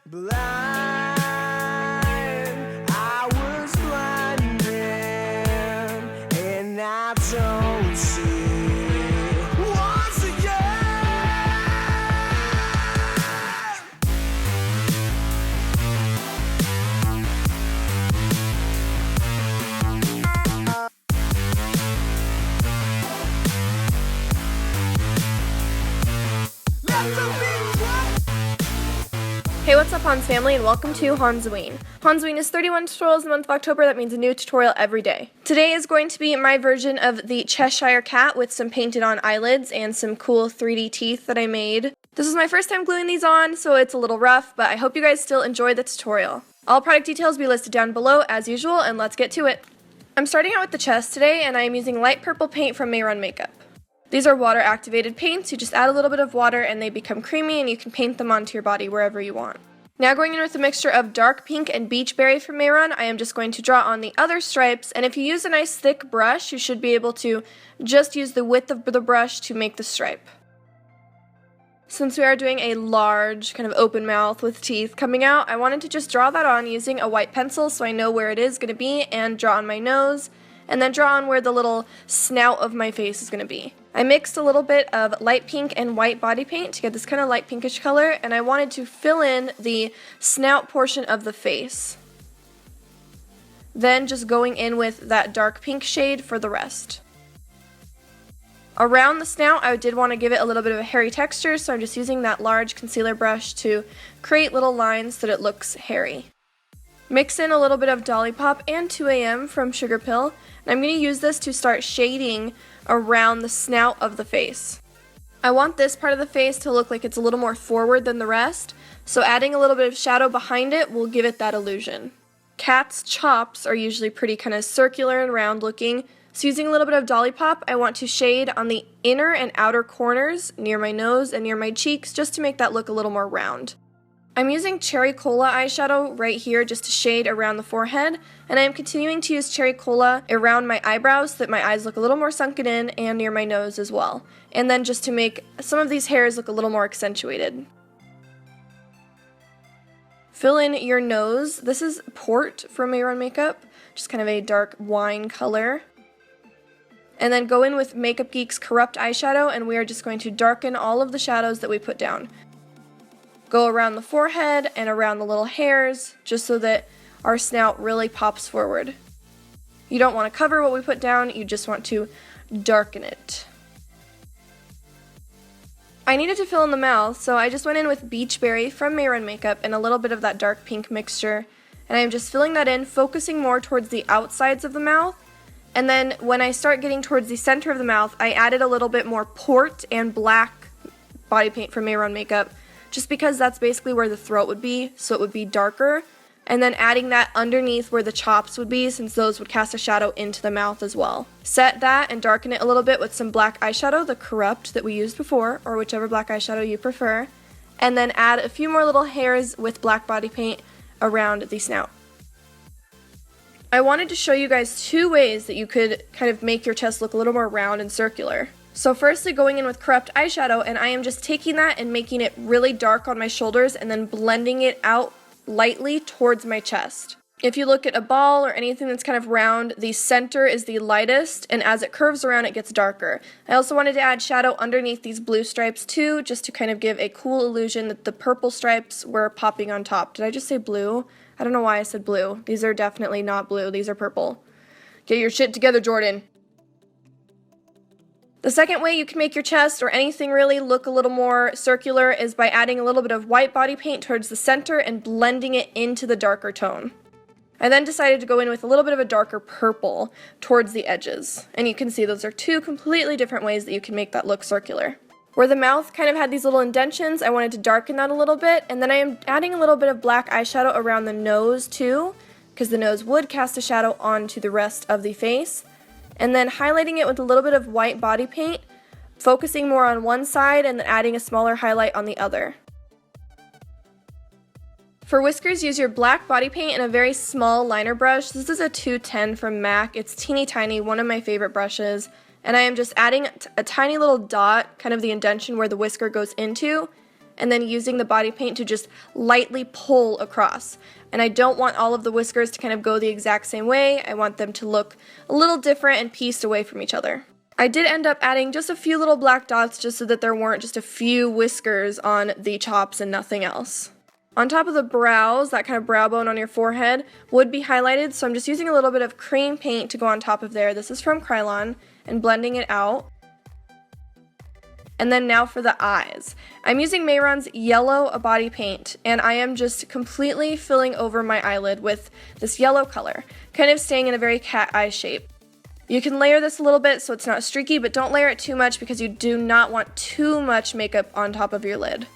Blind, I was blinded, and I don't see once again. Let the beat drop. Hey, what's up, Hanz family, and welcome to HANZOWEEN. HANZOWEEN is 31 tutorials in the month of October. That means a new tutorial every day. Today is going to be my version of the Cheshire Cat with some painted on eyelids and some cool 3D teeth that I made. This is my first time gluing these on, so it's a little rough, but I hope you guys still enjoy the tutorial. All product details will be listed down below as usual, and let's get to it. I'm starting out with the chest today, and I am using light purple paint from Mehron makeup. These are water activated paints. You just add a little bit of water and they become creamy, and you can paint them onto your body wherever you want. Now going in with a mixture of dark pink and beach berry from Mehron, I am just going to draw on the other stripes, and if you use a nice thick brush, you should be able to just use the width of the brush to make the stripe. Since we are doing a large kind of open mouth with teeth coming out, I wanted to just draw that on using a white pencil so I know where it is going to be, and draw on my nose, and then draw on where the little snout of my face is going to be. I mixed a little bit of light pink and white body paint to get this kind of light pinkish color, and I wanted to fill in the snout portion of the face. Then just going in with that dark pink shade for the rest. Around the snout, I did want to give it a little bit of a hairy texture, so I'm just using that large concealer brush to create little lines so that it looks hairy. Mix in a little bit of Dollipop and 2AM from Sugarpill, and I'm going to use this to start shading around the snout of the face. I want this part of the face to look like it's a little more forward than the rest, so adding a little bit of shadow behind it will give it that illusion. Cats' chops are usually pretty kind of circular and round looking, so using a little bit of Dollipop, I want to shade on the inner and outer corners near my nose and near my cheeks just to make that look a little more round. I'm using Cherry Cola eyeshadow right here just to shade around the forehead, and I am continuing to use Cherry Cola around my eyebrows so that my eyes look a little more sunken in and near my nose as well. And then just to make some of these hairs look a little more accentuated. Fill in your nose. This is Port from Mehron makeup, just kind of a dark wine color. And then go in with Makeup Geek's Corrupt eyeshadow, and we are just going to darken all of the shadows that we put down. Go around the forehead and around the little hairs, just so that our snout really pops forward. You don't want to cover what we put down, you just want to darken it. I needed to fill in the mouth, so I just went in with Beach Berry from Mehron makeup and a little bit of that dark pink mixture, and I'm just filling that in, focusing more towards the outsides of the mouth. And then when I start getting towards the center of the mouth, I added a little bit more Port and black body paint from Mehron makeup, just because that's basically where the throat would be, so it would be darker, and then adding that underneath where the chops would be, since those would cast a shadow into the mouth as well. Set that and darken it a little bit with some black eyeshadow, the Corrupt that we used before, or whichever black eyeshadow you prefer, and then add a few more little hairs with black body paint around the snout. I wanted to show you guys two ways that you could kind of make your chest look a little more round and circular. So firstly, going in with Corrupt eyeshadow, and I am just taking that and making it really dark on my shoulders and then blending it out lightly towards my chest. If you look at a ball or anything that's kind of round, the center is the lightest, and as it curves around, it gets darker. I also wanted to add shadow underneath these blue stripes too, just to kind of give a cool illusion that the purple stripes were popping on top. Did I just say blue? I don't know why I said blue. These are definitely not blue, these are purple. Get your shit together, Jordan. The second way you can make your chest or anything really look a little more circular is by adding a little bit of white body paint towards the center and blending it into the darker tone. I then decided to go in with a little bit of a darker purple towards the edges. And you can see those are two completely different ways that you can make that look circular. Where the mouth kind of had these little indentions, I wanted to darken that a little bit, and then I am adding a little bit of black eyeshadow around the nose too, because the nose would cast a shadow onto the rest of the face. And then highlighting it with a little bit of white body paint, focusing more on one side and then adding a smaller highlight on the other. For whiskers, use your black body paint and a very small liner brush. This is a 210 from MAC. It's teeny tiny, one of my favorite brushes. And I am just adding a tiny little dot, kind of the indention where the whisker goes into, and then using the body paint to just lightly pull across. And I don't want all of the whiskers to kind of go the exact same way. I want them to look a little different and pieced away from each other. I did end up adding just a few little black dots just so that there weren't just a few whiskers on the chops and nothing else. On top of the brows, that kind of brow bone on your forehead would be highlighted, so I'm just using a little bit of cream paint to go on top of there. This is from Kryolan, and blending it out. And then now for the eyes. I'm using Mehron's yellow body paint, and I am just completely filling over my eyelid with this yellow color, kind of staying in a very cat eye shape. You can layer this a little bit so it's not streaky, but don't layer it too much because you do not want too much makeup on top of your lid.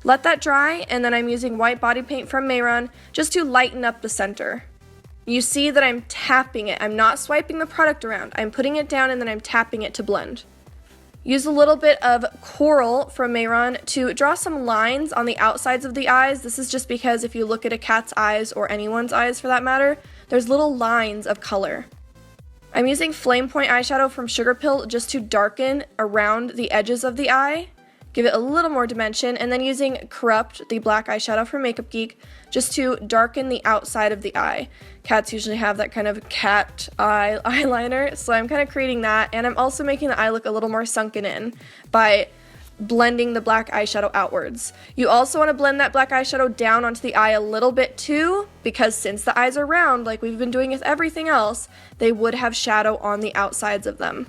Let that dry, and then I'm using white body paint from Mehron just to lighten up the center. You see that I'm tapping it. I'm not swiping the product around. I'm putting it down and then I'm tapping it to blend. Use a little bit of coral from Mehron to draw some lines on the outsides of the eyes. This is just because if you look at a cat's eyes, or anyone's eyes for that matter, there's little lines of color. I'm using Flamepoint eyeshadow from Sugarpill just to darken around the edges of the eye, give it a little more dimension, and then using Corrupt, the black eyeshadow from Makeup Geek, just to darken the outside of the eye. Cats usually have that kind of cat eye eyeliner, so I'm kind of creating that, and I'm also making the eye look a little more sunken in by blending the black eyeshadow outwards. You also want to blend that black eyeshadow down onto the eye a little bit too, because since the eyes are round, like we've been doing with everything else, they would have shadow on the outsides of them.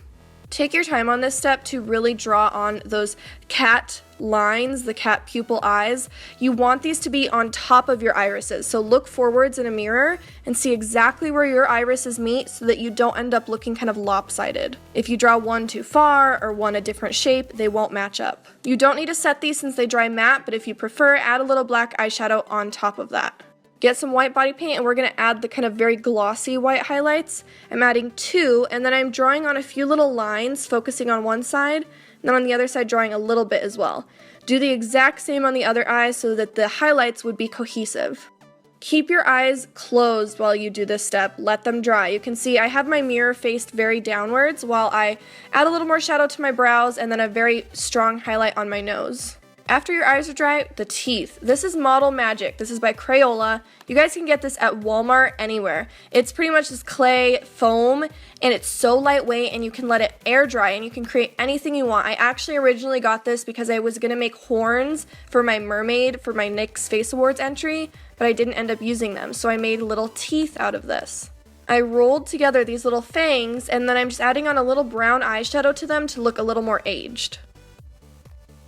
Take your time on this step to really draw on those cat lines, the cat pupil eyes. You want these to be on top of your irises, so look forwards in a mirror and see exactly where your irises meet so that you don't end up looking kind of lopsided. If you draw one too far or one a different shape, they won't match up. You don't need to set these since they dry matte, but if you prefer, add a little black eyeshadow on top of that. Get some white body paint, and we're going to add the kind of very glossy white highlights. I'm adding 2, and then I'm drawing on a few little lines, focusing on one side, and then on the other side drawing a little bit as well. Do the exact same on the other eye so that the highlights would be cohesive. Keep your eyes closed while you do this step. Let them dry. You can see I have my mirror faced very downwards while I add a little more shadow to my brows and then a very strong highlight on my nose. After your eyes are dry, the teeth. This is Model Magic. This is by Crayola. You guys can get this at Walmart, anywhere. It's pretty much this clay foam, and it's so lightweight, and you can let it air dry, and you can create anything you want. I actually originally got this because I was going to make horns for my mermaid for my NYX Face Awards entry, but I didn't end up using them, so I made little teeth out of this. I rolled together these little fangs, and then I'm just adding on a little brown eyeshadow to them to look a little more aged.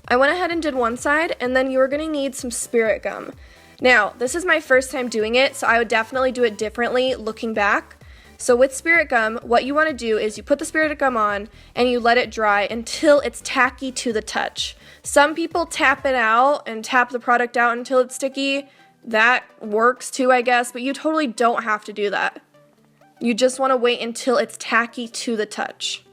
I went ahead and did one side, and then you're going to need some spirit gum. Now, this is my first time doing it, so I would definitely do it differently looking back. So with spirit gum, what you want to do is you put the spirit gum on, and you let it dry until it's tacky to the touch. Some people tap it out and tap the product out until it's sticky. That works too, I guess, but you totally don't have to do that. You just want to wait until it's tacky to the touch.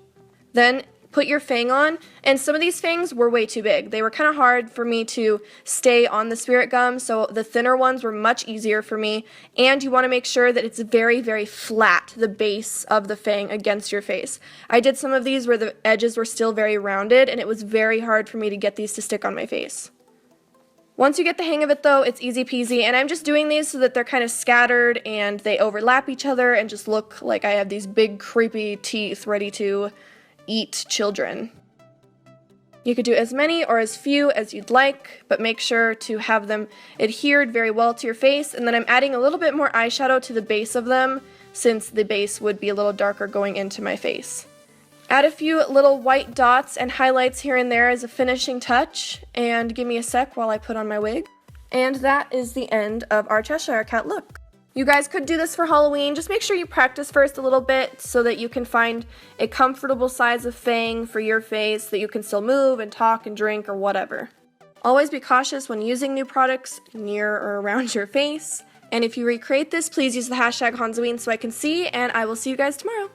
Then put your fang on, and some of these fangs were way too big. They were kind of hard for me to stay on the spirit gum, so the thinner ones were much easier for me, and you want to make sure that it's very, very flat, the base of the fang against your face. I did some of these where the edges were still very rounded, and it was very hard for me to get these to stick on my face. Once you get the hang of it though, it's easy peasy, and I'm just doing these so that they're kind of scattered and they overlap each other and just look like I have these big creepy teeth ready to eat children. You could do as many or as few as you'd like, but make sure to have them adhered very well to your face, and then I'm adding a little bit more eyeshadow to the base of them since the base would be a little darker going into my face. Add a few little white dots and highlights here and there as a finishing touch, and give me a sec while I put on my wig. And that is the end of our Cheshire Cat look. You guys could do this for Halloween. Just make sure you practice first a little bit so that you can find a comfortable size of fang for your face that you can still move and talk and drink or whatever. Always be cautious when using new products near or around your face. And if you recreate this, please use the hashtag HANZOWEEN so I can see, and I will see you guys tomorrow.